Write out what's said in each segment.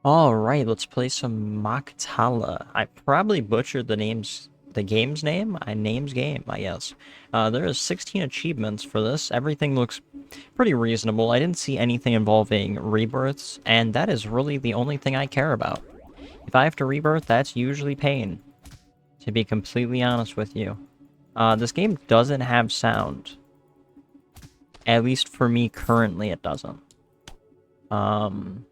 Alright, let's play some Maktala. I probably butchered the game's name. Name's game, I guess. There is 16 achievements for this. Everything looks pretty reasonable. I didn't see anything involving rebirths, and that is really the only thing I care about. If I have to rebirth, that's usually pain, to be completely honest with you. This game doesn't have sound. At least for me, currently, it doesn't. Um...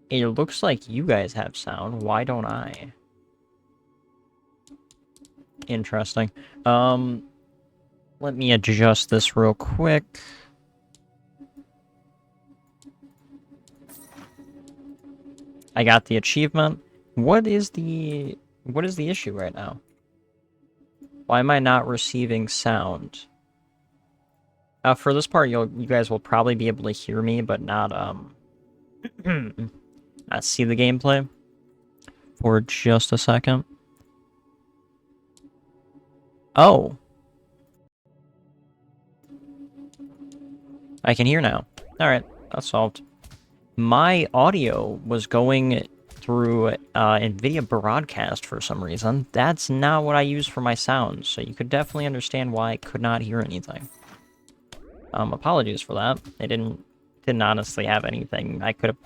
It looks like you guys have sound. Why don't I? Interesting. Um, Let me adjust this real quick. I got the achievement. What is the issue right now? Why am I not receiving sound? For this part, you guys will probably be able to hear me, but not not see the gameplay for just a second. Oh, I can hear now. All right, that's solved. My audio was going through NVIDIA Broadcast for some reason. That's not what I use for my sounds, so you could definitely understand why I could not hear anything. Apologies for that. I didn't honestly have anything. I could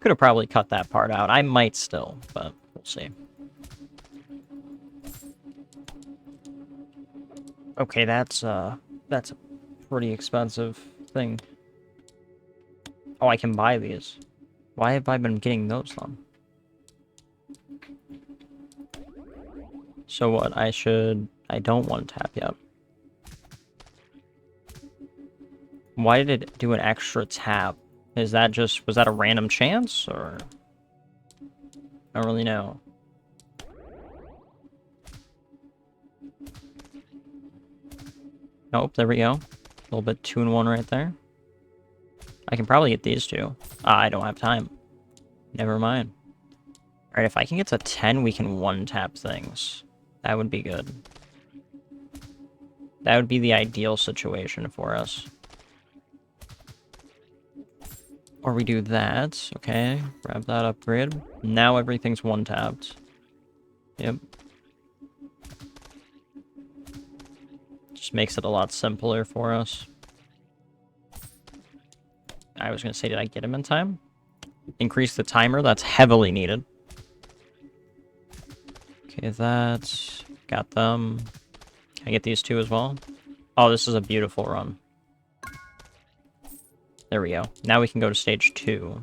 have probably cut that part out. I might still, but we'll see. Okay, that's a pretty expensive thing. Oh, I can buy these. Why have I been getting those then? So what? I don't want to tap yet. Why did it do an extra tap? Was that a random chance, or? I don't really know. Nope, there we go. A little bit 2-in-1 right there. I can probably get these two. I don't have time. Never mind. Alright, if I can get to 10, we can one-tap things. That would be good. That would be the ideal situation for us. Or we do that. Okay, grab that upgrade. Now everything's one-tapped. Yep. Just makes it a lot simpler for us. I was going to say, did I get him in time? Increase the timer. That's heavily needed. Okay, that's... Got them. Can I get these two as well? Oh, this is a beautiful run. There we go. Now we can go to stage 2.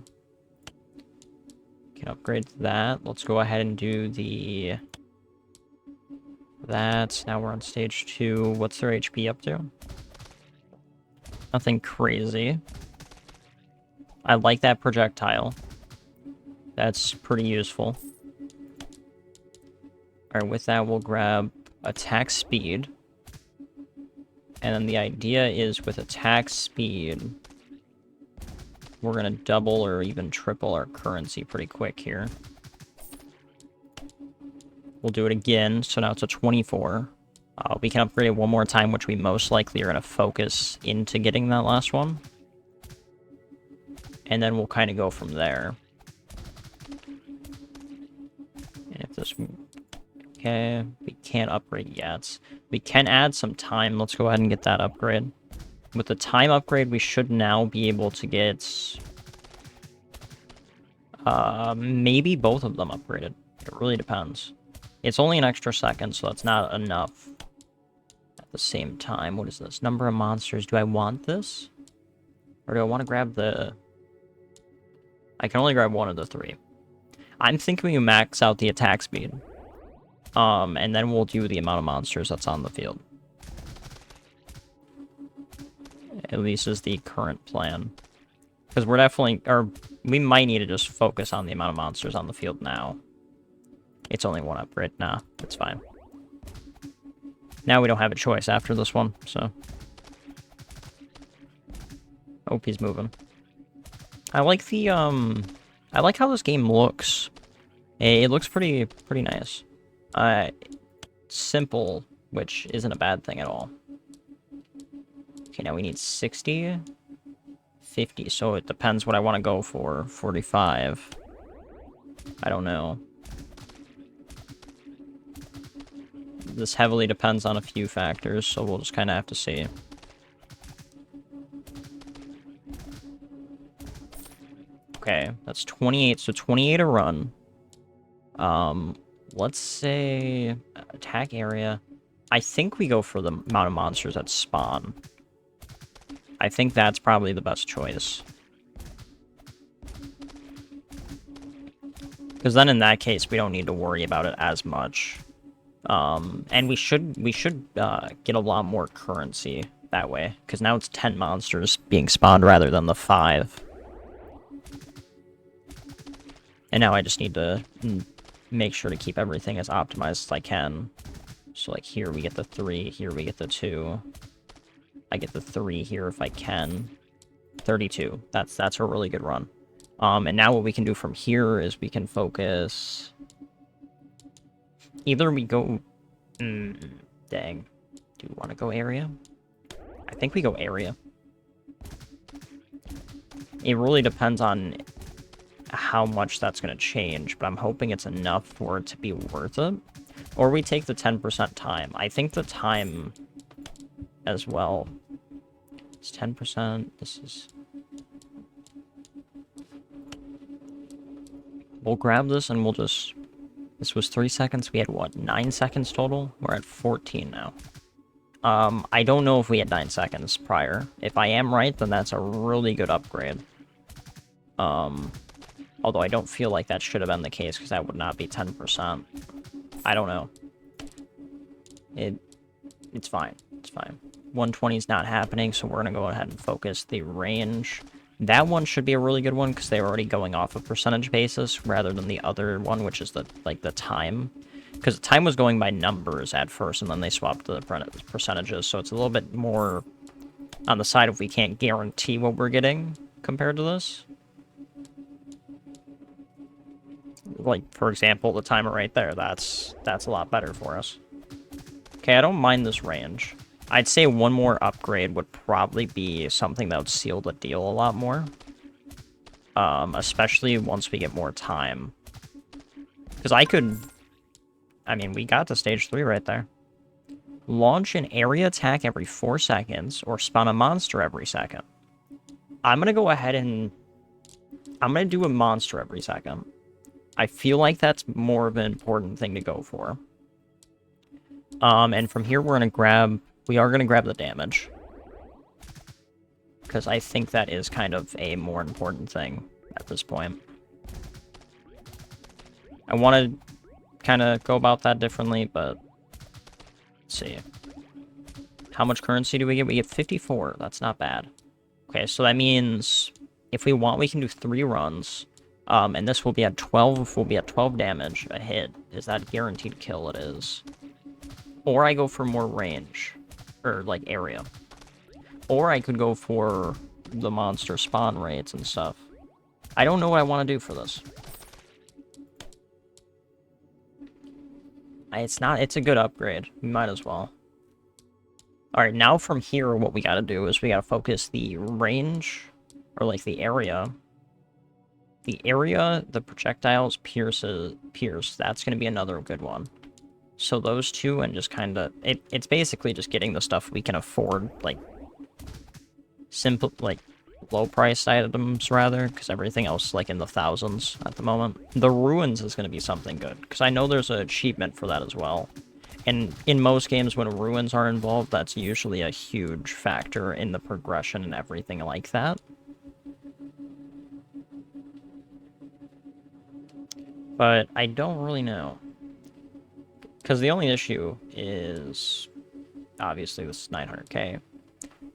Can upgrade that. Let's go ahead and do the... That. Now we're on stage 2. What's their HP up to? Nothing crazy. I like that projectile. That's pretty useful. Alright, with that, we'll grab attack speed. And then the idea is with attack speed, we're going to double or even triple our currency pretty quick here. We'll do it again, so now it's a 24. We can upgrade it one more time, which we most likely are going to focus into getting that last one. And then we'll kind of go from there. And if this... Okay, we can't upgrade yet. We can add some time. Let's go ahead and get that upgrade. With the time upgrade, we should now be able to get... maybe both of them upgraded. It really depends. It's only an extra second, so that's not enough. At the same time, what is this? Number of monsters. Do I want this? Or do I want to grab the... I can only grab one of the 3. I'm thinking we max out the attack speed. And then we'll do the amount of monsters that's on the field. At least is the current plan. Because we're definitely... Or we might need to just focus on the amount of monsters on the field now. It's only one upgrade. Nah, it's fine. Now we don't have a choice after this one, so... Hope he's moving. I like the, I like how this game looks. It looks pretty nice. Simple, which isn't a bad thing at all. Okay, now we need 60, 50, so it depends what I want to go for. 45. I don't know. This heavily depends on a few factors, so we'll just kind of have to see. Okay, that's 28, so 28 a run. Let's say attack area. I think we go for the amount of monsters that spawn. I think that's probably the best choice. Because then in that case, we don't need to worry about it as much. And we should get a lot more currency that way. Because now it's 10 monsters being spawned rather than the 5. And now I just need to make sure to keep everything as optimized as I can. So like here we get the 3, here we get the 2. I get the 3 here if I can. 32. That's a really good run. And now what we can do from here is we can focus. Either we go. Dang. Do we want to go area? I think we go area. It really depends on how much that's going to change, but I'm hoping it's enough for it to be worth it. Or we take the 10% time. I think the time as well. It's 10%. This is... We'll grab this and we'll just... This was 3 seconds. We had, what, 9 seconds total? We're at 14 now. I don't know if we had 9 seconds prior. If I am right, then that's a really good upgrade. Although I don't feel like that should have been the case, because that would not be 10%. I don't know. It's fine. It's fine. 120 is not happening, so we're going to go ahead and focus the range. That one should be a really good one, because they're already going off a percentage basis, rather than the other one, which is the time. Because the time was going by numbers at first, and then they swapped the percentages, so it's a little bit more on the side if we can't guarantee what we're getting compared to this. Like, for example, the timer right there, that's a lot better for us. Okay, I don't mind this range. I'd say one more upgrade would probably be something that would seal the deal a lot more. Especially once we get more time. Because I mean, we got to stage 3 right there. Launch an area attack every 4 seconds, or spawn a monster every second. I'm going to go ahead and... I'm going to do a monster every second. I feel like that's more of an important thing to go for. And from here, we are going to grab the damage. Because I think that is kind of a more important thing at this point. I want to kind of go about that differently, but let's see. How much currency do we get? We get 54. That's not bad. Okay, so that means if we want, we can do 3 runs. And this will be at 12. Will be at 12 damage a hit. Is that guaranteed kill? It is. Or I go for more range, or like area. Or I could go for the monster spawn rates and stuff. I don't know what I want to do for this. It's a good upgrade. We might as well. Alright, now from here, what we gotta do is we gotta focus the range, or like the area. The area, the projectiles pierce, that's gonna be another good one. So those two, and just kinda, it's basically just getting the stuff we can afford, like, simple, like, low-priced items, rather, because everything else, like, in the thousands at the moment. The ruins is going to be something good, because I know there's an achievement for that as well. And in most games, when ruins are involved, that's usually a huge factor in the progression and everything like that. But I don't really know. Because the only issue is, obviously, this is 900k.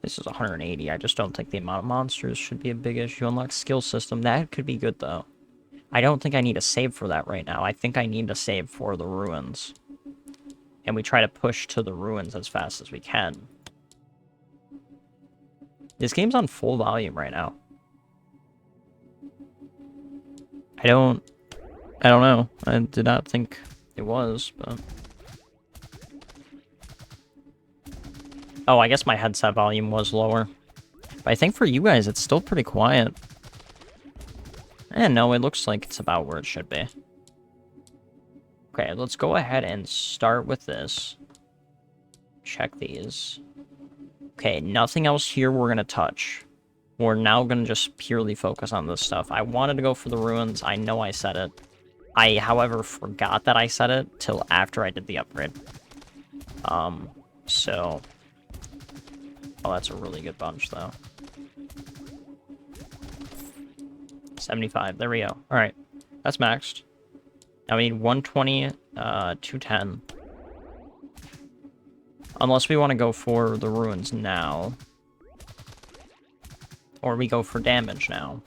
This is 180. I just don't think the amount of monsters should be a big issue. Unlock skill system. That could be good, though. I don't think I need to save for that right now. I think I need to save for the ruins. And we try to push to the ruins as fast as we can. This game's on full volume right now. I don't know. I did not think it was, but... Oh, I guess my headset volume was lower. But I think for you guys, it's still pretty quiet. And no, it looks like it's about where it should be. Okay, let's go ahead and start with this. Check these. Okay, nothing else here we're going to touch. We're now going to just purely focus on this stuff. I wanted to go for the ruins. I know I said it. I, however, forgot that I said it till after I did the upgrade. So... Oh, that's a really good bunch, though. 75. There we go. Alright. That's maxed. Now we need 120, 210. Unless we want to go for the ruins now. Or we go for damage now.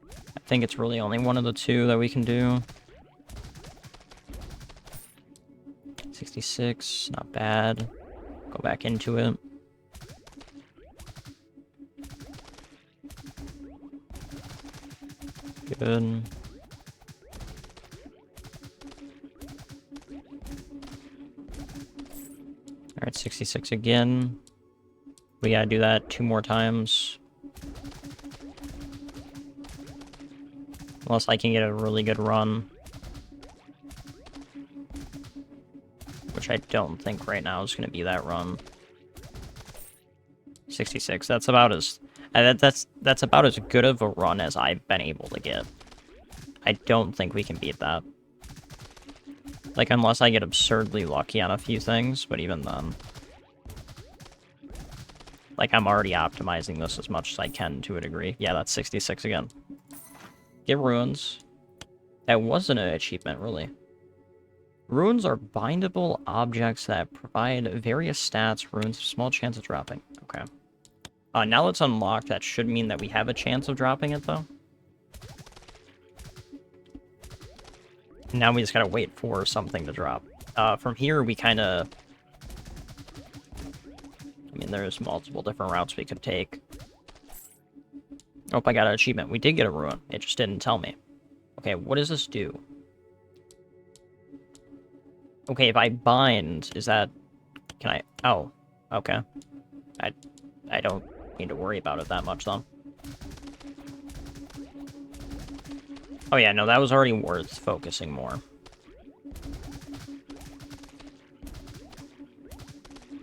I think it's really only one of the two that we can do. 66, not bad. Go back into it. Good. Alright, 66 again. We gotta do that 2 more times. Unless I can get a really good run. Which I don't think right now is gonna be that run. 66, that's about as... That's about as good of a run as I've been able to get. I don't think we can beat that. Like, unless I get absurdly lucky on a few things, but even then. Like, I'm already optimizing this as much as I can to a degree. Yeah, that's 66 again. Get ruins. That wasn't an achievement, really. Runes are bindable objects that provide various stats. Runes have small chance of dropping. Okay. Now it's unlocked. That should mean that we have a chance of dropping it, though. Now we just gotta wait for something to drop. From here, we kind of... I mean, there's multiple different routes we could take. Oh, I got an achievement. We did get a ruin. It just didn't tell me. Okay, what does this do? Okay, if I bind, is that... Can I... Oh, okay. I don't need to worry about it that much, though. Oh yeah, no, that was already worth focusing more.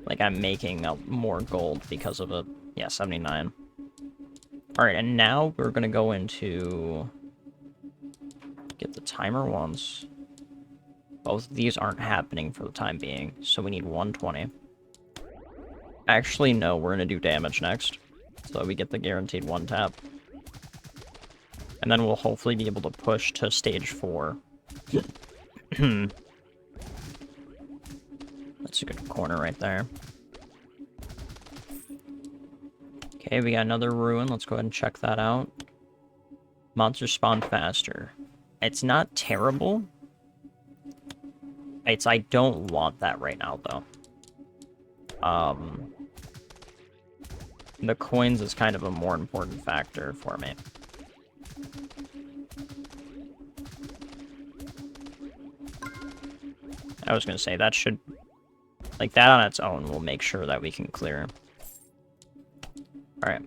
Like, I'm making more gold because of it. Yeah, 79. Alright, and now we're gonna go into... Get the timer once. Both of these aren't happening for the time being, so we need 120. Actually, no, we're gonna do damage next. So we get the guaranteed 1 tap. And then we'll hopefully be able to push to stage 4. That's a good corner right there. Okay, we got another ruin. Let's go ahead and check that out. Monsters spawn faster. It's not terrible. I don't want that right now, though. The coins is kind of a more important factor for me. I was gonna say, that should... Like, that on its own will make sure that we can clear. Alright.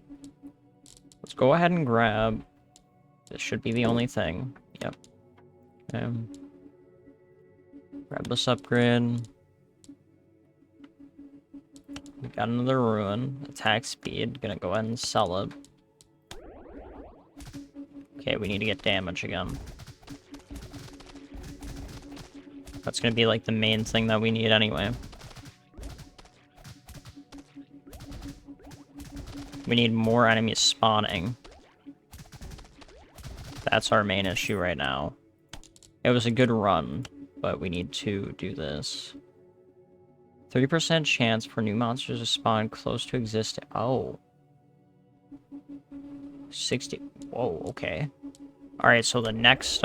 Let's go ahead and grab... This should be the only thing. Yep. Grab this upgrade. We got another ruin. Attack speed. Gonna go ahead and sell it. Okay, we need to get damage again. That's gonna be like the main thing that we need anyway. We need more enemies spawning. That's our main issue right now. It was a good run, but we need to do this. 30% chance for new monsters to spawn close to existing. Oh. 60. Whoa, okay. Alright, so the next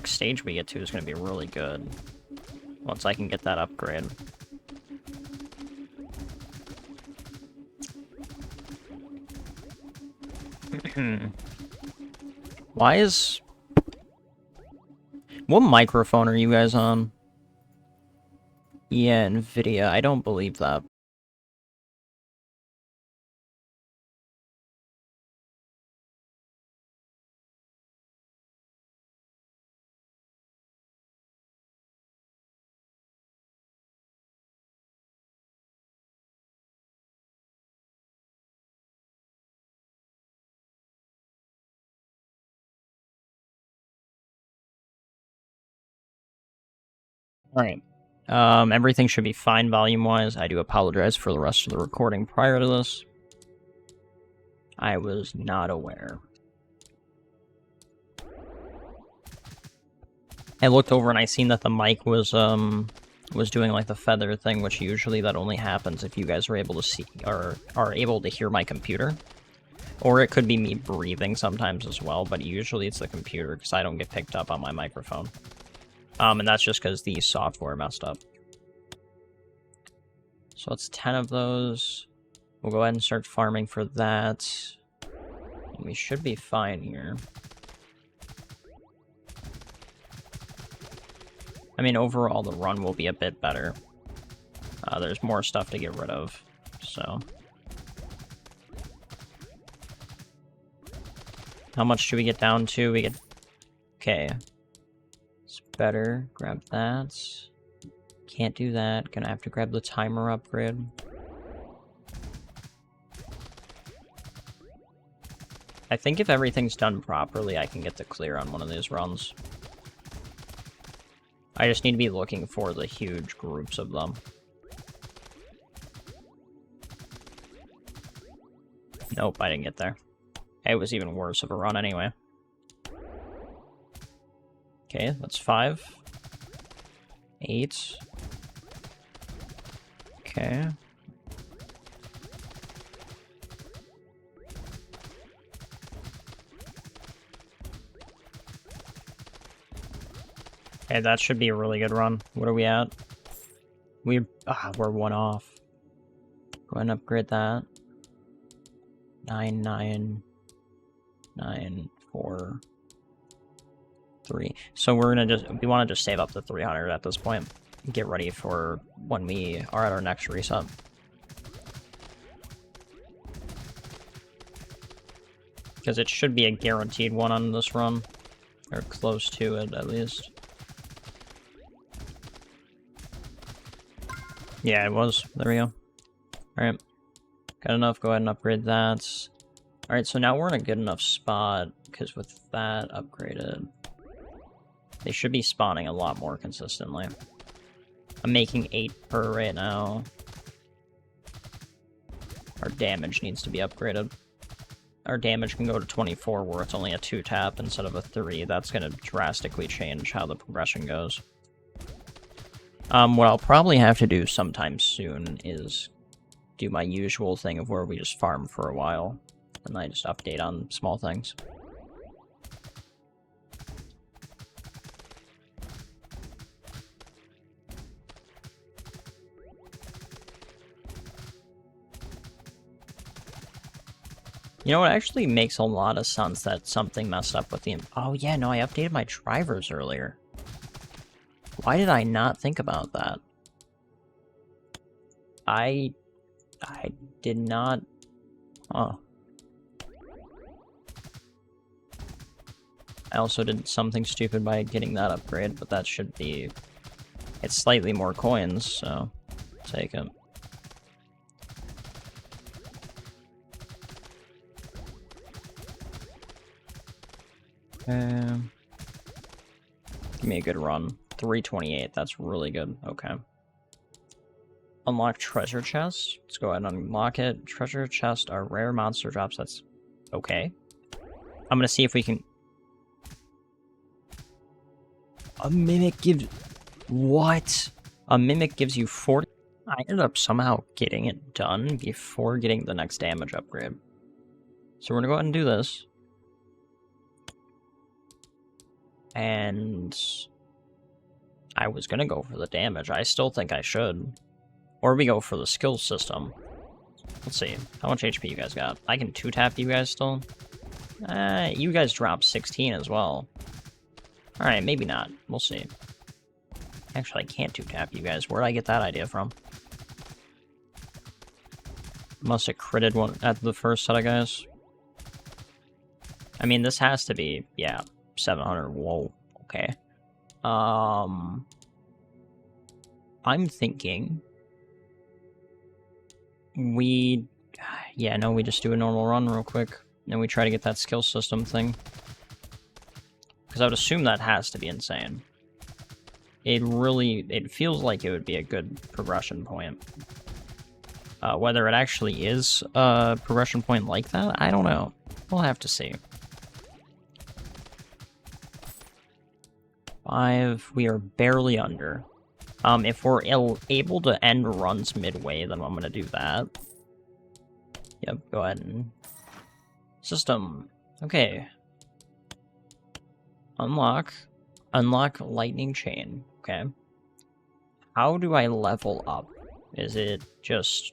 stage we get to is gonna be really good. Once I can get that upgrade. Why is... What microphone are you guys on? Yeah, NVIDIA. I don't believe that. Alright. Everything should be fine volume-wise. I do apologize for the rest of the recording prior to this. I was not aware. I looked over and I seen that the mic was doing like the feather thing, which usually that only happens if you guys are able to see or are able to hear my computer. Or it could be me breathing sometimes as well, but usually it's the computer because I don't get picked up on my microphone. And that's just because the software messed up. So it's 10 of those. We'll go ahead and start farming for that. And we should be fine here. I mean, overall, the run will be a bit better. There's more stuff to get rid of, so... How much should we get down to? We get... Okay. It's better. Grab that. Can't do that. Gonna have to grab the timer upgrade. I think if everything's done properly, I can get the clear on one of these runs. I just need to be looking for the huge groups of them. Nope, I didn't get there. It was even worse of a run anyway. Okay, that's 5. 8. Okay. Okay, that should be a really good run. What are we at? We're 1 off. Go ahead and upgrade that. 9, 9, 9, 4, 3. So we're gonna we want to just save up the 300 at this point. Get ready for when we are at our next reset. Because it should be a guaranteed one on this run. Or close to it, at least. Yeah, it was. There we go. Alright. Got enough. Go ahead and upgrade that. Alright, so now we're in a good enough spot, because with that upgraded, they should be spawning a lot more consistently. I'm making 8 per right now. Our damage needs to be upgraded. Our damage can go to 24, where it's only a 2-tap instead of a 3. That's going to drastically change how the progression goes. What I'll probably have to do sometime soon is do my usual thing of where we just farm for a while, and I just update on small things. You know, it actually makes a lot of sense that something messed up with the... Oh yeah, no, I updated my drivers earlier. Why did I not think about that? I did not... Oh. I also did something stupid by getting that upgrade, but that should be... It's slightly more coins, so... Take it. Give me a good run. 328, that's really good. Okay. Unlock treasure chest. Let's go ahead and unlock it. Treasure chest are rare monster drops. That's okay. I'm gonna see if we can... A mimic gives... What? A mimic gives you 40... I ended up somehow getting it done before getting the next damage upgrade. So we're gonna go ahead and do this. And... I was gonna go for the damage. I still think I should. Or we go for the skill system. Let's see. How much HP you guys got? I can 2-tap you guys still? You guys dropped 16 as well. Alright, maybe not. We'll see. Actually, I can't 2-tap you guys. Where'd I get that idea from? Must have critted one at the first set of guys. I mean, this has to be, yeah, 700. Whoa, okay. I'm thinking we, yeah, no, we just do a normal run real quick, and we try to get that skill system thing. Because I would assume that has to be insane. it feels like it would be a good progression point. Whether it actually is a progression point like that, I don't know. We'll have to see. 5, we are barely under. If we're able to end runs midway, then I'm gonna do that. Yep, go ahead and... System. Okay. Unlock. Unlock lightning chain. Okay. How do I level up? Is it just...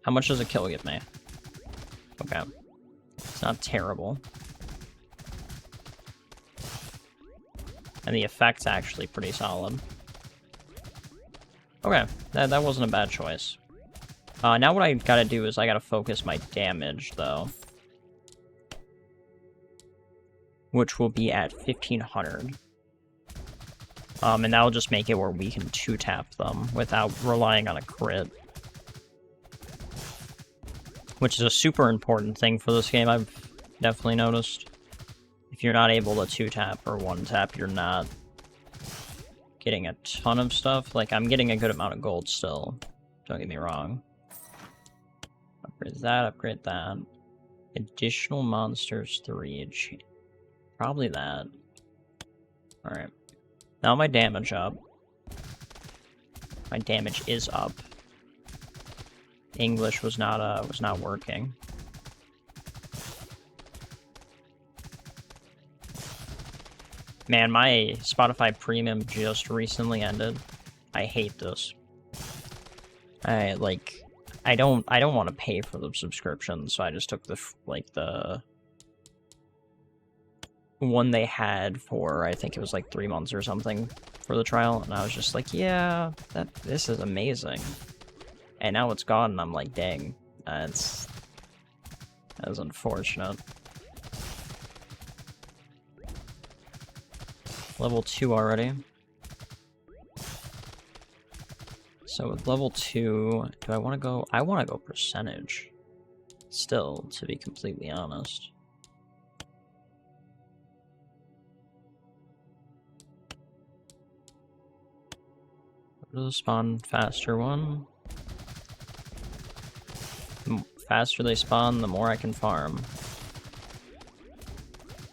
How much does a kill give me? Okay. It's not terrible. And the effect's actually pretty solid. Okay, that wasn't a bad choice. Now what I gotta do is I gotta focus my damage, though. Which will be at 1500. And that'll just make it where we can 2-tap them without relying on a crit. Which is a super important thing for this game, I've definitely noticed. If you're not able to 2-tap or 1-tap, you're not getting a ton of stuff. Like, I'm getting a good amount of gold still. Don't get me wrong. Upgrade that, upgrade that. Additional monsters 3. Probably that. Alright. Now my damage up. My damage is up. English was not working. Man, my Spotify Premium just recently ended. I hate this. I don't want to pay for the subscription, so I just took the one they had for, I think it was like 3 months or something for the trial, and I was just like, yeah, this is amazing. And now it's gone, and I'm like, dang, that's unfortunate. Level 2 already. So with level 2, do I want to go? I want to go percentage. Still, to be completely honest. Go to the spawn faster one. The faster they spawn, the more I can farm.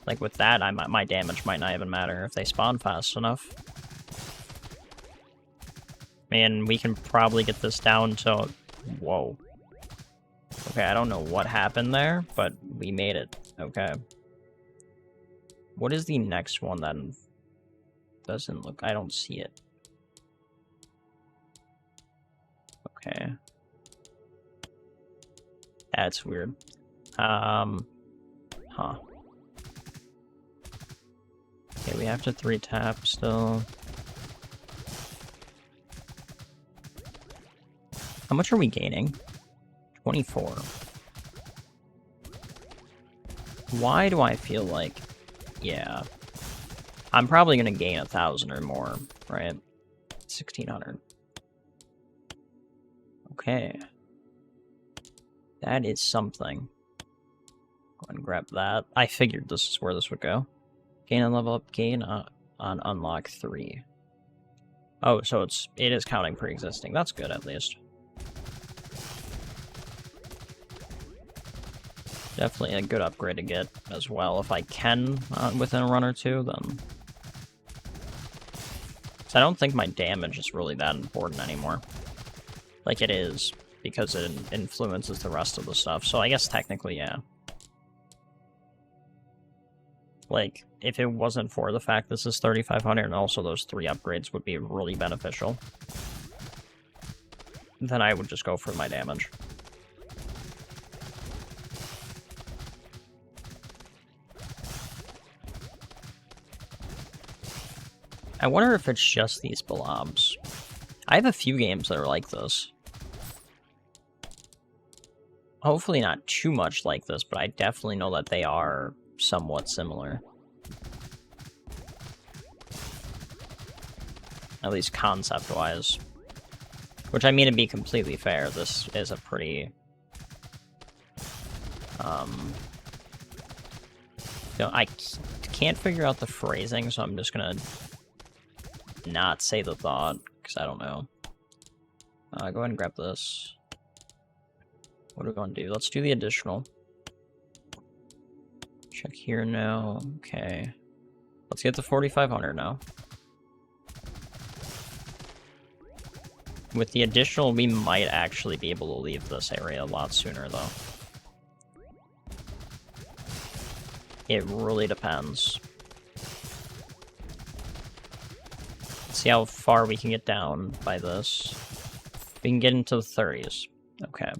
Like with that, my damage might not even matter if they spawn fast enough. Man, we can probably get this down to... Whoa. Okay, I don't know what happened there, but we made it. Okay. What is the next one that doesn't look... I don't see it. Okay. That's weird. Huh. Okay, we have to 3-tap still. How much are we gaining? 24. Why do I feel like... Yeah. I'm probably gonna gain 1,000 or more, right? 1,600. Okay. That is something. Go and grab that. I figured this is where this would go. Gain and level up, gain on unlock 3. Oh, so it is counting pre-existing. That's good, at least. Definitely a good upgrade to get as well. If I can within a run or two, then... So I don't think my damage is really that important anymore. Like it is, because it influences the rest of the stuff. So I guess technically, yeah. Like, if it wasn't for the fact this is 3,500 and also those 3 upgrades would be really beneficial, then I would just go for my damage. I wonder if it's just these blobs. I have a few games that are like this. Hopefully not too much like this, but I definitely know that they are somewhat similar. At least concept-wise. Which, I mean, to be completely fair, this is a pretty... You know, I can't figure out the phrasing, so I'm just gonna not say the thought, because I don't know. Go ahead and grab this. What are we going to do? Let's do the additional. Check here now. Okay. Let's get to 4,500 now. With the additional, we might actually be able to leave this area a lot sooner, though. It really depends. Let's see how far we can get down by this. We can get into the 30s. Okay.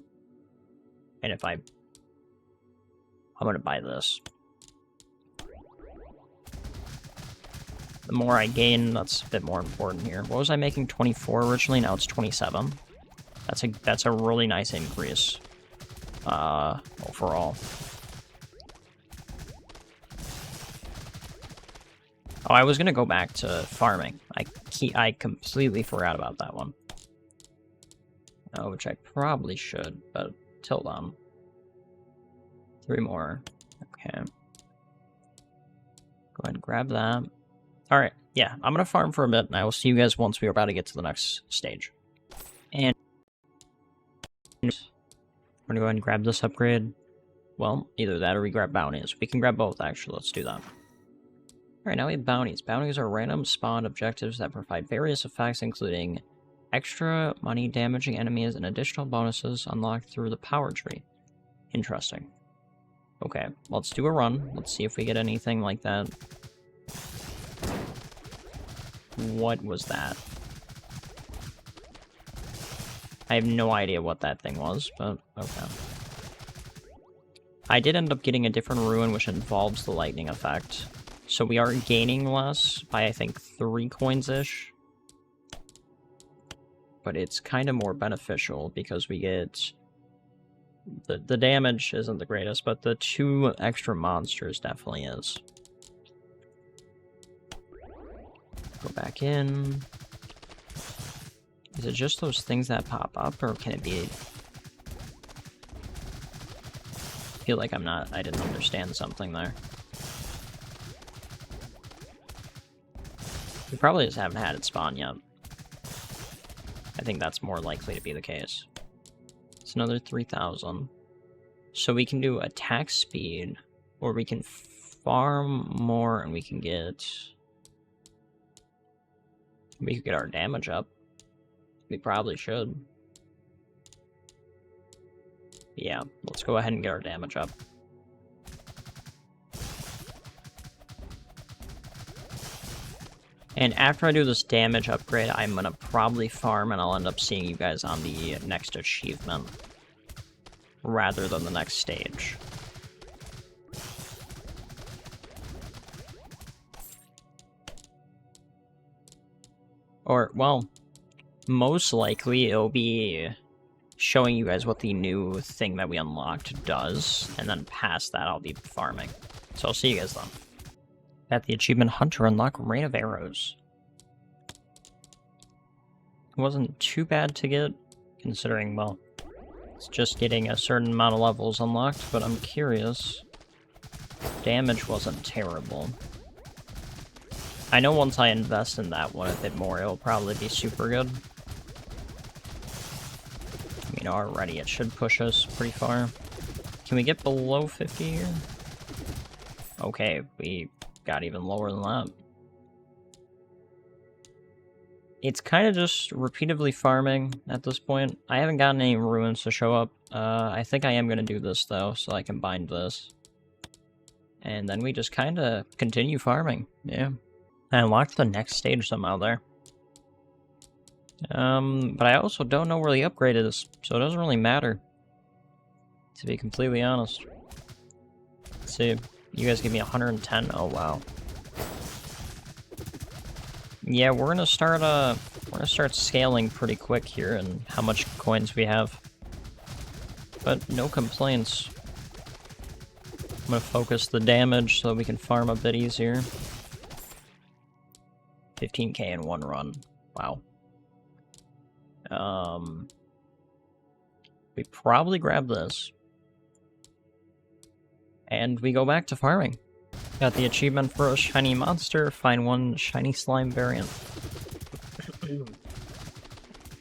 And if I'm gonna buy this. The more I gain, that's a bit more important here. What was I making? 24 originally, now it's 27. That's a really nice increase. Overall. Oh, I was gonna go back to farming. I completely forgot about that one. Oh, which I probably should, but till then. 3 more. Okay. Go ahead and grab that. Alright, yeah, I'm gonna farm for a bit, and I will see you guys once we're about to get to the next stage. And we're gonna go ahead and grab this upgrade. Well, either that or we grab bounties. We can grab both, actually. Let's do that. Alright, now we have bounties. Bounties are random spawned objectives that provide various effects, including extra money damaging enemies and additional bonuses unlocked through the power tree. Interesting. Okay, let's do a run. Let's see if we get anything like that. What was that? I have no idea what that thing was, but okay. I did end up getting a different ruin which involves the lightning effect. So we are gaining less by, I think, 3 coins-ish. But it's kind of more beneficial because we get... The damage isn't the greatest, but the 2 extra monsters definitely is. Go back in. Is it just those things that pop up, or can it be... I feel like I didn't understand something there. We probably just haven't had it spawn yet. I think that's more likely to be the case. It's another 3,000. So we can do attack speed, or we can farm more and we can get... We could get our damage up. We probably should. Yeah, let's go ahead and get our damage up. And after I do this damage upgrade, I'm gonna probably farm and I'll end up seeing you guys on the next achievement. Rather than the next stage. Or, well, most likely it'll be showing you guys what the new thing that we unlocked does, and then past that I'll be farming. So I'll see you guys then. At the achievement Hunter, unlock Rain of Arrows. It wasn't too bad to get, considering, well, it's just getting a certain amount of levels unlocked, but I'm curious. Damage wasn't terrible. I know once I invest in that one a bit more, it'll probably be super good. I mean, already it should push us pretty far. Can we get below 50 here? Okay, we got even lower than that. It's kind of just repeatedly farming at this point. I haven't gotten any ruins to show up. I think I am going to do this, though, so I can bind this. And then we just kind of continue farming, yeah. I unlocked the next stage somehow there. But I also don't know where the upgrade is, so it doesn't really matter. To be completely honest. Let's see, you guys give me 110? Oh, wow. Yeah, we're gonna start scaling pretty quick here and how much coins we have. But no complaints. I'm gonna focus the damage so we can farm a bit easier. 15k in one run. Wow. We probably grab this. And we go back to farming. Got the achievement for a shiny monster, find 1 shiny slime variant.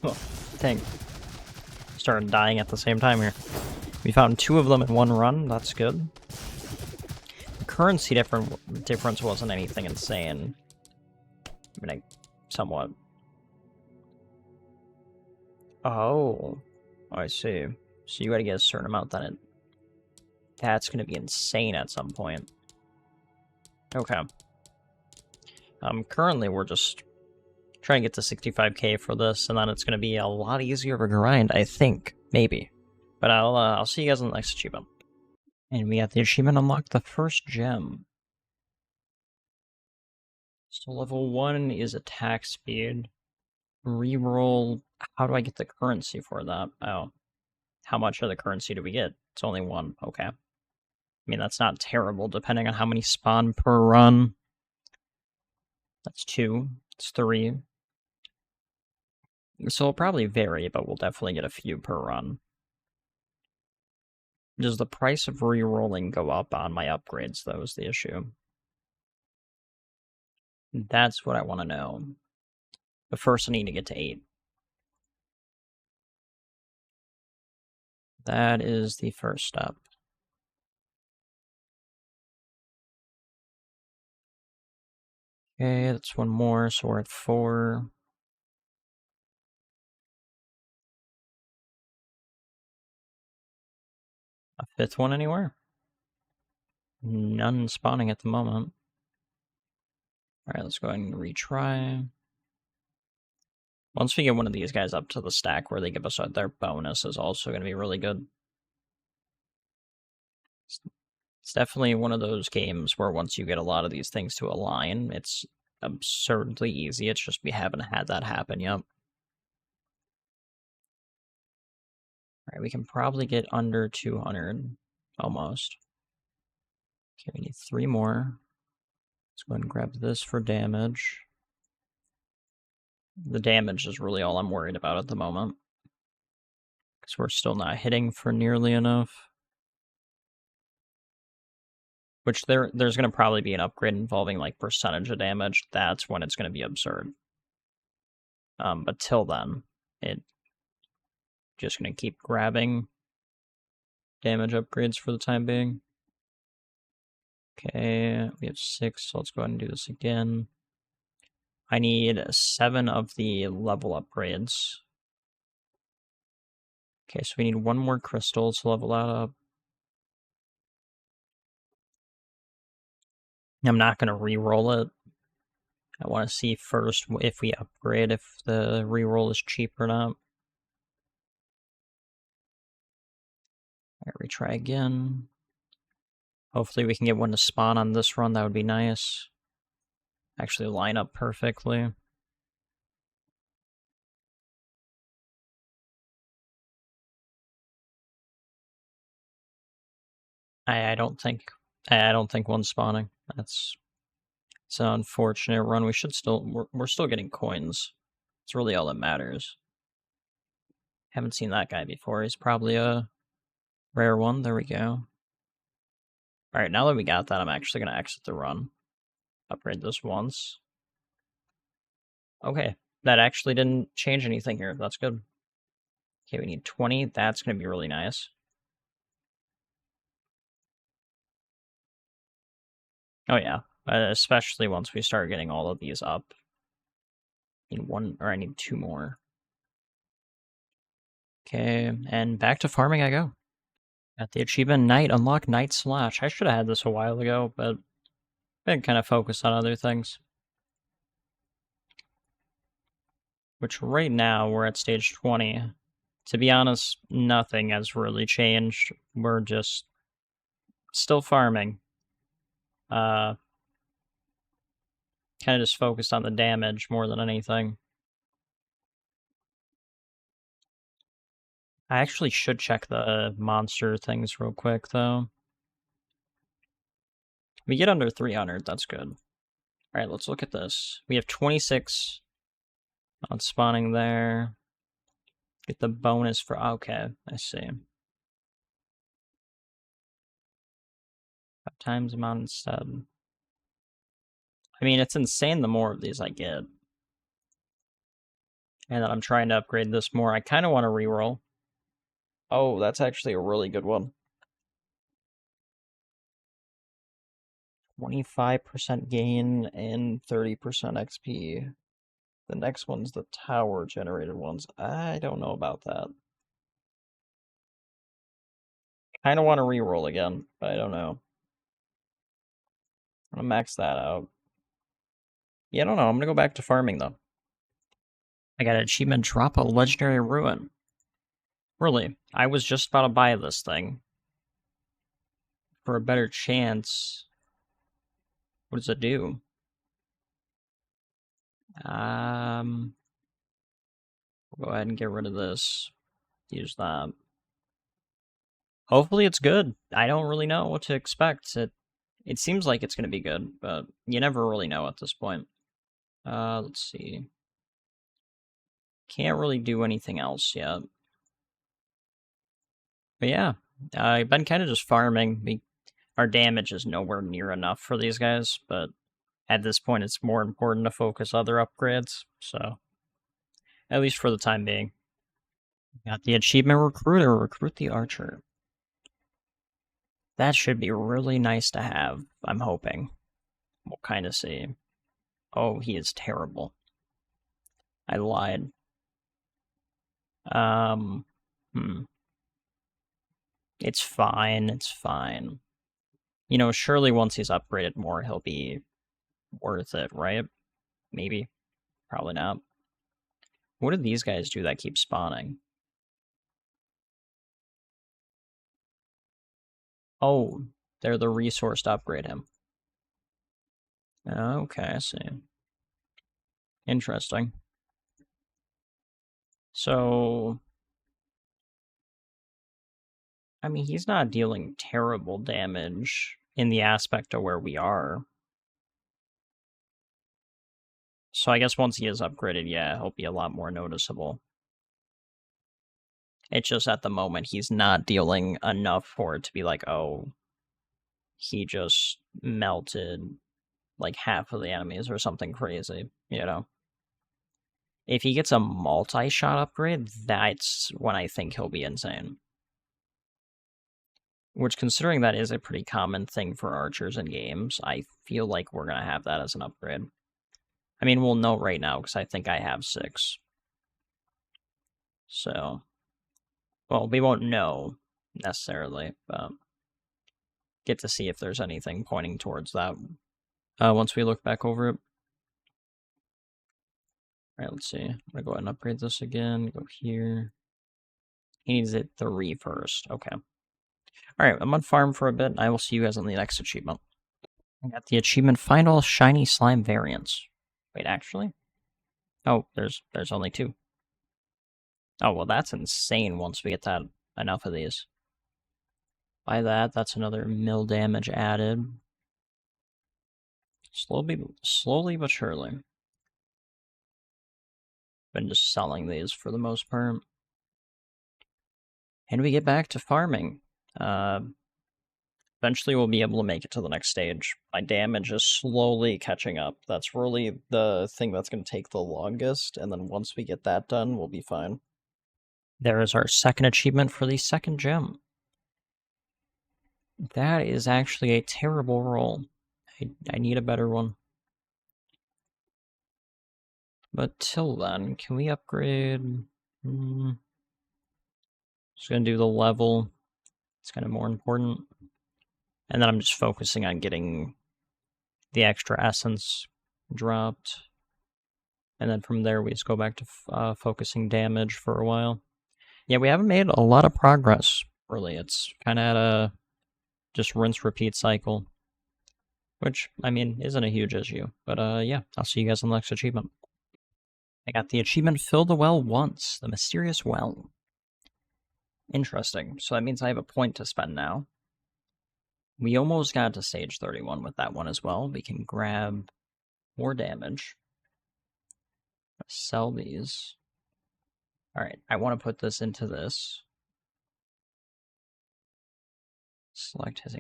Oh, dang. Started dying at the same time here. We found 2 of them in one run. That's good. The currency difference wasn't anything insane. I mean, somewhat. Oh, I see. So you gotta get a certain amount, then that's gonna be insane at some point. Okay. Currently we're just trying to get to 65k for this, and then it's gonna be a lot easier of a grind, I think. Maybe. But I'll see you guys in the next achievement. And we have the achievement unlock the first gem. So level 1 is attack speed. Reroll. How do I get the currency for that? Oh. How much of the currency do we get? It's only 1. Okay. I mean, that's not terrible, depending on how many spawn per run. That's 2. It's 3. So it'll probably vary, but we'll definitely get a few per run. Does the price of rerolling go up on my upgrades, though, is the issue. That's what I want to know. But first I need to get to 8. That is the first step. Okay, that's 1 more, so we're at 4. A 5th one anywhere? None spawning at the moment. Alright, let's go ahead and retry. Once we get one of these guys up to the stack where they give us their bonus is also going to be really good. It's definitely one of those games where once you get a lot of these things to align, it's absurdly easy. It's just we haven't had that happen yet. Alright, we can probably get under 200. Almost. Okay, we need 3 more. Let's go ahead and grab this for damage. The damage is really all I'm worried about at the moment. Because we're still not hitting for nearly enough. Which there's going to probably be an upgrade involving like percentage of damage. That's when it's going to be absurd. But till then, it just going to keep grabbing damage upgrades for the time being. Okay, we have 6, so let's go ahead and do this again. I need 7 of the level upgrades. Okay, so we need 1 more crystal to level that up. I'm not going to re-roll it. I want to see first if we upgrade, if the re-roll is cheap or not. Alright, retry again. Hopefully we can get one to spawn on this run, that would be nice. Actually line up perfectly. I don't think one's spawning. It's an unfortunate run. We should still we're still getting coins. It's really all that matters. Haven't seen that guy before. He's probably a rare one. There we go. Alright, now that we got that, I'm actually gonna exit the run. Upgrade this once. Okay, that actually didn't change anything here. That's good. Okay, we need 20. That's gonna be really nice. Oh yeah, especially once we start getting all of these up. I need 1, or I need 2 more. Okay, and back to farming I go. Got the achievement Night, unlock Night Slash. I should have had this a while ago, but been kind of focused on other things. Which right now we're at stage 20. To be honest, nothing has really changed. We're just still farming. Kind of just focused on the damage more than anything. I actually should check the monster things real quick, though. We get under 300, that's good. Alright, let's look at this. We have 26 on spawning there. Get the bonus for... Okay, I see. 5 times amount instead. I mean, it's insane the more of these I get. And then I'm trying to upgrade this more. I kind of want to reroll. Oh, that's actually a really good one. 25% gain and 30% XP. The next one's the tower generated ones. I don't know about that. Kind of want to reroll again, but I don't know. I'm gonna max that out. Yeah, I don't know. I'm gonna go back to farming though. I got an achievement, drop a legendary ruin. Really, I was just about to buy this thing for a better chance. What does it do? We'll go ahead and get rid of this. Use that. Hopefully it's good. I don't really know what to expect. It seems like it's gonna be good, but you never really know at this point. Let's see. Can't really do anything else yet. But yeah, I've been kind of just farming. Our damage is nowhere near enough for these guys, but at this point it's more important to focus other upgrades, so at least for the time being. Got the achievement recruiter, recruit the archer. That should be really nice to have, I'm hoping. We'll kind of see. Oh, he is terrible. I lied. Um, hmm. It's fine, it's fine. You know, surely once he's upgraded more, he'll be worth it, right? Maybe. Probably not. What do these guys do that keep spawning? Oh, they're the resource to upgrade him. Okay, I see. Interesting. So, I mean, he's not dealing terrible damage in the aspect of where we are. So I guess once he is upgraded, yeah, he'll be a lot more noticeable. It's just at the moment he's not dealing enough for it to be like, oh, he just melted like half of the enemies or something crazy, you know? If he gets a multi-shot upgrade, that's when I think he'll be insane. Which, considering that is a pretty common thing for archers in games, I feel like we're going to have that as an upgrade. I mean, we'll know right now, because I think I have 6. So, well, we won't know, necessarily, but get to see if there's anything pointing towards that once we look back over it. Alright, let's see. I'm going to go ahead and upgrade this again. Go here. He needs it 3 first. Okay. Alright, I'm on farm for a bit. I will see you guys on the next achievement. I got the achievement, find all shiny slime variants. Wait, actually? Oh, there's only 2. Oh, well, that's insane once we get that enough of these. By that, that's another mill damage added. Slowly but surely. Been just selling these for the most part. And we get back to farming. Eventually we'll be able to make it to the next stage. My damage is slowly catching up. That's really the thing that's going to take the longest, and then once we get that done, we'll be fine. There is our second achievement for the second gem. That is actually a terrible roll. I need a better one. But till then, can we upgrade? Just gonna do the level. It's kind of more important. And then I'm just focusing on getting the extra essence dropped. And then from there, we just go back to focusing damage for a while. Yeah, we haven't made a lot of progress, really. It's kind of at a just rinse-repeat cycle. Which, I mean, isn't a huge issue. But yeah, I'll see you guys on the next achievement. I got the achievement, fill the well once. The mysterious well. Interesting. So that means I have a point to spend now. We almost got to stage 31 with that one as well. We can grab more damage. Sell these. Alright, I want to put this into this. Select his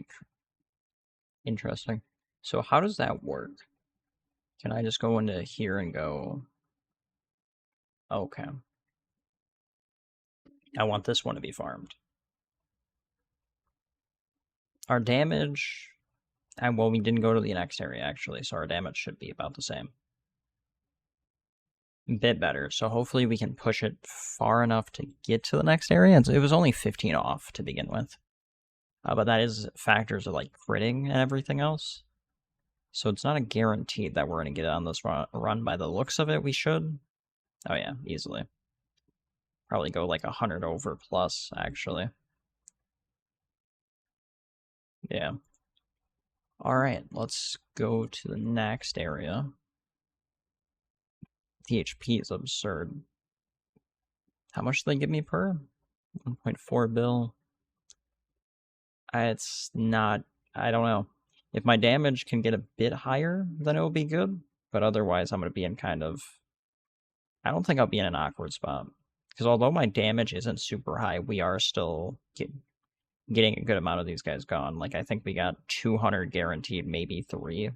interesting. So how does that work? Can I just go into here and go Okay. I want this one to be farmed. Our damage... well, we didn't go to the next area, actually, so our damage should be about the same. Bit better, so hopefully we can push it far enough to get to the next area. It was only 15 off to begin with. But that is factors of like critting and everything else. So it's not a guarantee that we're going to get on this run. By the looks of it, we should. Oh yeah, easily. Probably go like 100 over plus, actually. Yeah. Alright, let's go to the next area. The HP is absurd. How much do they give me per? 1.4 bill. It's not... I don't know. If my damage can get a bit higher, then it will be good. But otherwise, I'm going to be in kind of... I don't think I'll be in an awkward spot. Because although my damage isn't super high, we are still getting a good amount of these guys gone. Like, I think we got 200 guaranteed, maybe 3.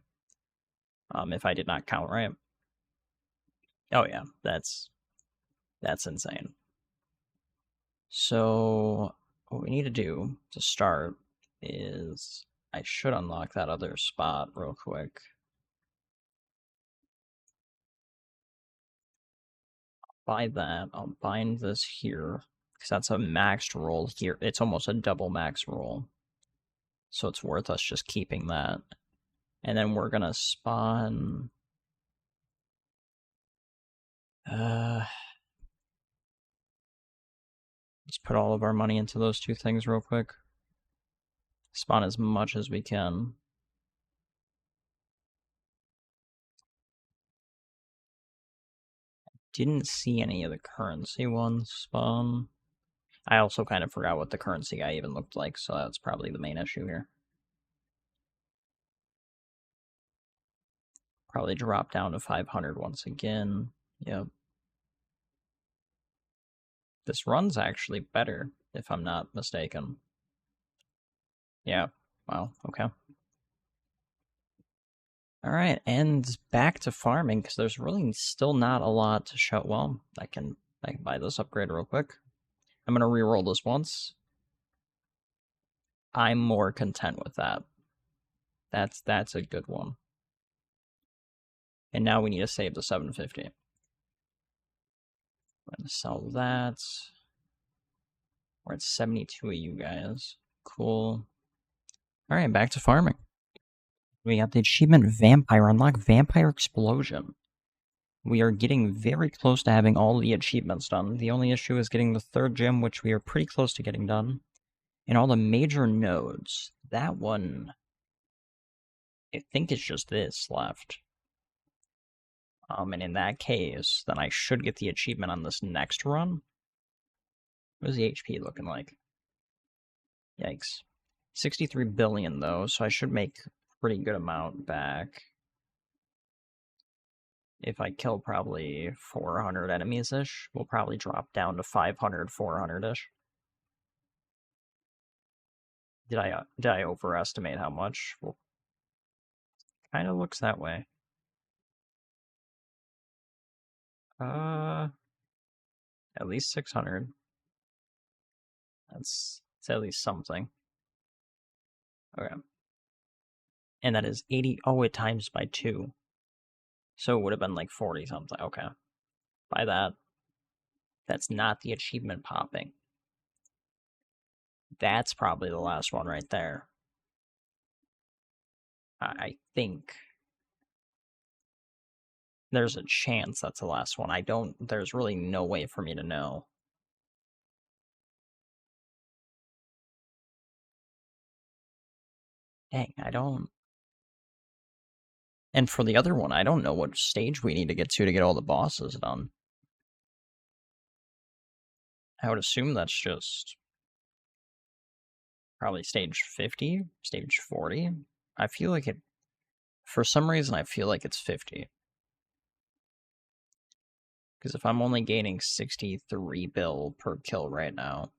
If I did not count right. Oh yeah, that's insane. So, what we need to do to start is... I should unlock that other spot real quick. Buy that. I'll bind this here. Because that's a maxed roll here. It's almost a double max roll. So it's worth us just keeping that. And then we're gonna spawn... let's put all of our money into those two things real quick. Spawn as much as we can. Didn't see any of the currency ones spawn. I also kind of forgot what the currency guy even looked like, so that's probably the main issue here. Probably drop down to 500 once again. Yep. This run's actually better, if I'm not mistaken. Yeah. Wow, okay. Alright, and back to farming, because there's really still not a lot to show. Well, I can buy this upgrade real quick. I'm gonna re-roll this once. I'm more content with that. That's a good one. And now we need to save the 750. I'm gonna sell that. We're at 72 of you guys. Cool. Alright, back to farming. We got the achievement Vampire. Unlock Vampire Explosion. We are getting very close to having all the achievements done. The only issue is getting the third gym, which we are pretty close to getting done. And all the major nodes. That one... I think it's just this left. And in that case, then I should get the achievement on this next run. What is the HP looking like? Yikes. 63 billion, though, so I should make a pretty good amount back. If I kill probably 400 enemies-ish, we'll probably drop down to 500, 400-ish. Did I overestimate how much? Well, kind of looks that way. At least 600. That's at least something. Okay. And that is 80. Oh, it times by 2. So it would have been like 40 something. Okay. By that. That's not the achievement popping. That's probably the last one right there. I think. There's a chance that's the last one. There's really no way for me to know. Dang, I don't. And for the other one, I don't know what stage we need to get all the bosses done. I would assume that's just probably stage 50, stage 40. I feel like it, for some reason, I feel like it's 50. Because if I'm only gaining 63 bill per kill right now,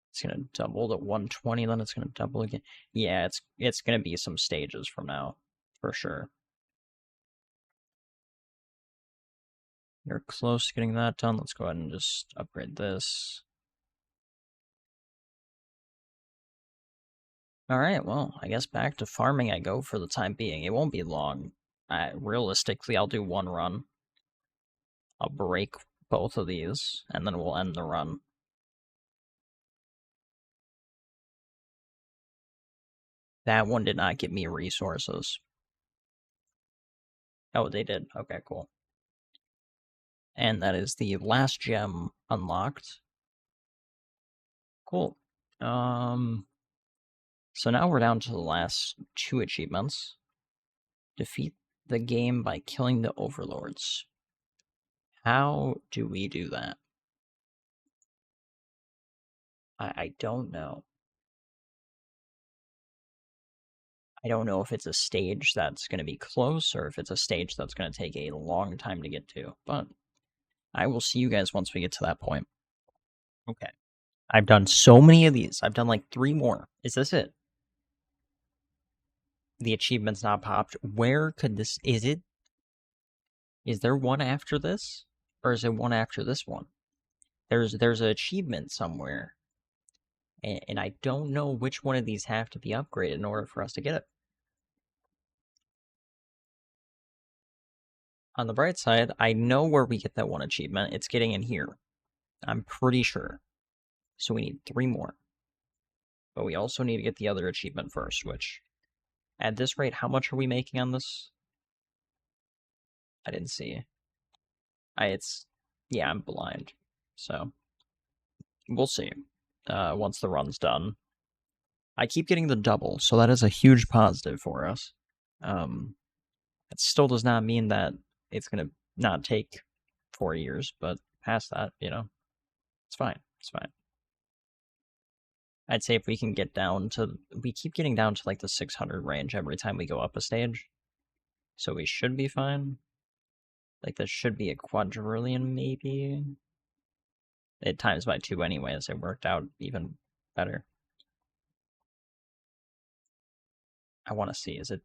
it's going to double to 120, then it's going to double again. Yeah, it's going to be some stages from now, for sure. You're close to getting that done. Let's go ahead and just upgrade this. Alright, well, I guess back to farming I go for the time being. It won't be long. Realistically, I'll do one run. I'll break both of these, and then we'll end the run. That one did not give me resources. Oh, they did. Okay, cool. And that is the last gem unlocked. Cool. So now we're down to the last two achievements. Defeat the game by killing the overlords. How do we do that? I don't know. I don't know if it's a stage that's going to be close or if it's a stage that's going to take a long time to get to, but I will see you guys once we get to that point. Okay. I've done so many of these. I've done like 3 more. Is this it? The achievement's not popped. Where could this... Is it? Is there one after this? Or is it one after this one? There's an achievement somewhere. And I don't know which one of these have to be upgraded in order for us to get it. On the bright side, I know where we get that one achievement. It's getting in here. I'm pretty sure. So we need 3 more. But we also need to get the other achievement first, which... At this rate, how much are we making on this? I didn't see. Yeah, I'm blind. So, we'll see. Once the run's done. I keep getting the double, so that is a huge positive for us. It still does not mean that it's going to not take 4 years, but past that, it's fine. It's fine. I'd say if we can get down to... We keep getting down to like the 600 range every time we go up a stage. So we should be fine. Like, this should be a quadrillion, maybe? It times by 2 anyways. It worked out even better. I want to see. Is it...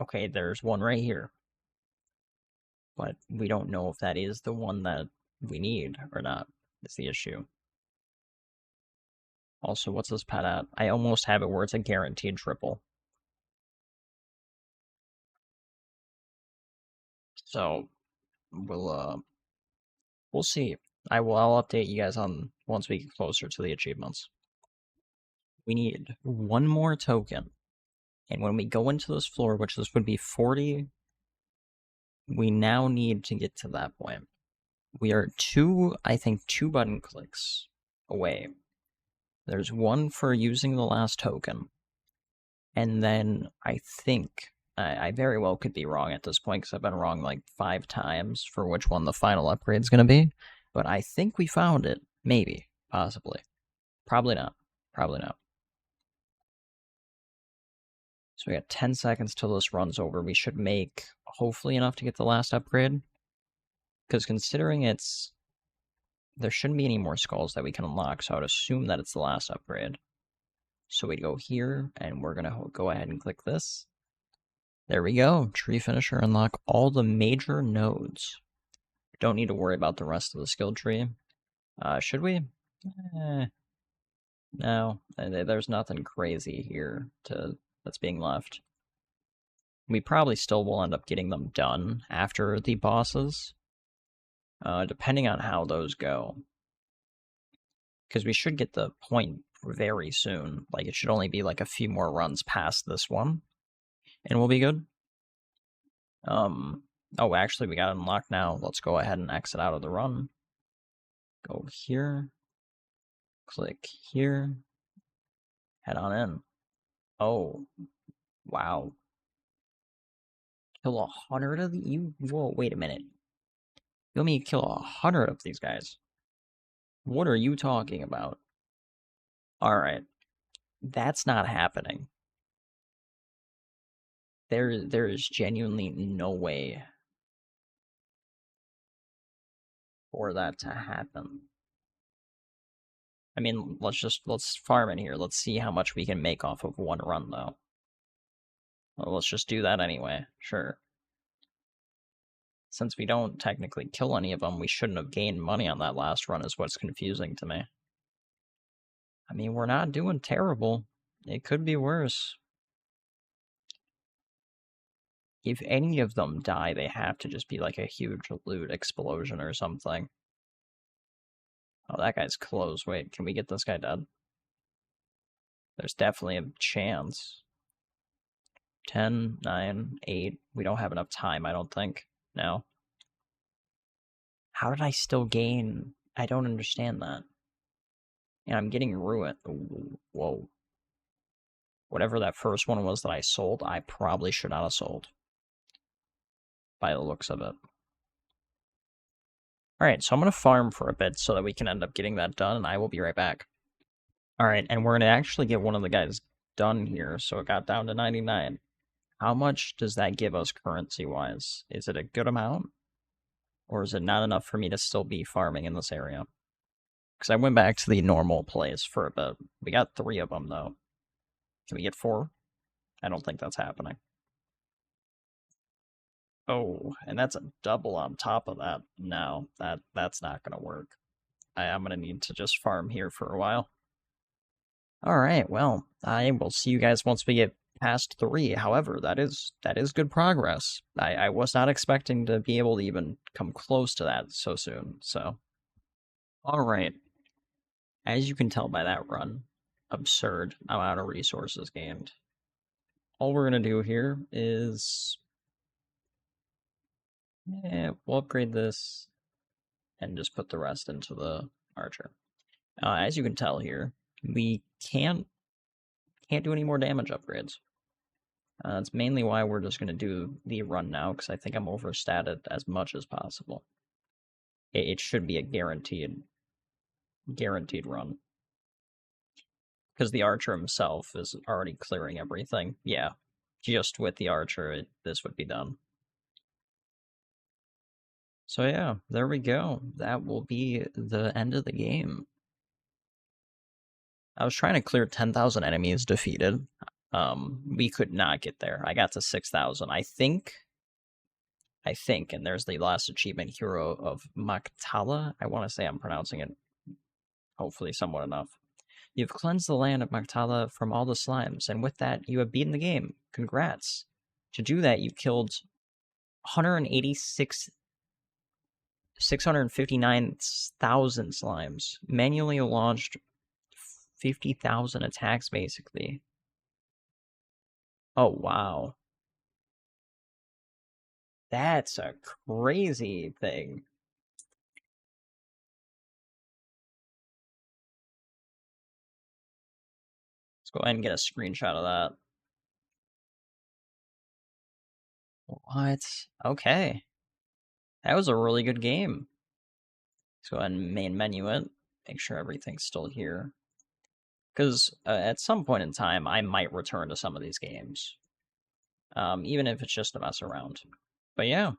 Okay, there's one right here. But we don't know if that is the one that we need or not. Is the issue. Also, what's this pet at? I almost have it where it's a guaranteed triple. So, we'll see. I'll update you guys on once we get closer to the achievements. We need 1 more token. And when we go into this floor, which this would be 40, we now need to get to that point. We are I think 2 button clicks away. There's 1 for using the last token. And then I think, I very well could be wrong at this point because I've been wrong like 5 times for which one the final upgrade is going to be. But I think we found it. Maybe. Possibly. Probably not. Probably not. So we got 10 seconds till this runs over. We should make hopefully enough to get the last upgrade. Because considering there shouldn't be any more skulls that we can unlock, so I would assume that it's the last upgrade. So we go here, and we're going to go ahead and click this. There we go. Tree Finisher, unlock all the major nodes. Don't need to worry about the rest of the skill tree. Should we? No, there's nothing crazy here that's being left. We probably still will end up getting them done after the bosses, depending on how those go. Because we should get the point very soon. Like, it should only be like a few more runs past this one, and we'll be good. Oh, actually, we got it unlocked now. Let's go ahead and exit out of the run. Go here. Click here. Head on in. Oh, wow. Kill 100 of you? Whoa, wait a minute. You want me to kill 100 of these guys? What are you talking about? Alright. That's not happening. There is genuinely no way for that to happen. I mean, let's farm in here. Let's see how much we can make off of 1 run, though. Well, let's just do that anyway. Sure. Since we don't technically kill any of them, we shouldn't have gained money on that last run is what's confusing to me. I mean, we're not doing terrible. It could be worse. If any of them die, they have to just be like a huge loot explosion or something. Oh, that guy's close. Wait, can we get this guy dead? There's definitely a chance. 10, 9, 8. We don't have enough time, I don't think. No. How did I still gain? I don't understand that. And I'm getting ruined. Whoa. Whatever that first one was that I sold, I probably should not have sold. By the looks of it. Alright, so I'm going to farm for a bit so that we can end up getting that done, and I will be right back. Alright, and we're going to actually get one of the guys done here, so it got down to 99. How much does that give us currency-wise? Is it a good amount? Or is it not enough for me to still be farming in this area? Because I went back to the normal place for a bit. We got 3 of them, though. Can we get 4? I don't think that's happening. Oh, and that's a double on top of that. No, that's not going to work. I'm going to need to just farm here for a while. Alright, well, I will see you guys once we get past 3. However, that is good progress. I was not expecting to be able to even come close to that so soon, so. Alright. As you can tell by that run, absurd amount of resources gained. All we're going to do here is... we'll upgrade this and just put the rest into the archer. As you can tell here, we can't do any more damage upgrades. That's mainly why we're just going to do the run now, because I think I'm overstated as much as possible. It should be a guaranteed run. Because the archer himself is already clearing everything. Yeah, just with the archer, this would be done. So yeah, there we go. That will be the end of the game. I was trying to clear 10,000 enemies defeated. We could not get there. I got to 6,000. I think, and there's the last achievement, Hero of Maktala. I want to say I'm pronouncing it hopefully somewhat enough. You've cleansed the land of Maktala from all the slimes, and with that, you have beaten the game. Congrats. To do that, you killed 659,000 slimes. Manually launched 50,000 attacks, basically. Oh, wow. That's a crazy thing. Let's go ahead and get a screenshot of that. What? Okay. That was a really good game. Let's go ahead and main menu it. Make sure everything's still here. Because at some point in time, I might return to some of these games. Even if it's just to mess around. But yeah,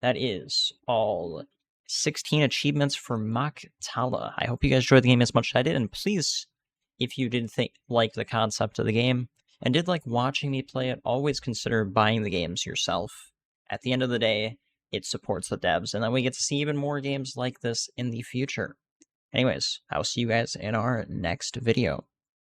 that is all 16 achievements for Maktala. I hope you guys enjoyed the game as much as I did, and please, if you did like the concept of the game, and did like watching me play it, always consider buying the games yourself. At the end of the day, it supports the devs, and then we get to see even more games like this in the future. Anyways, I'll see you guys in our next video.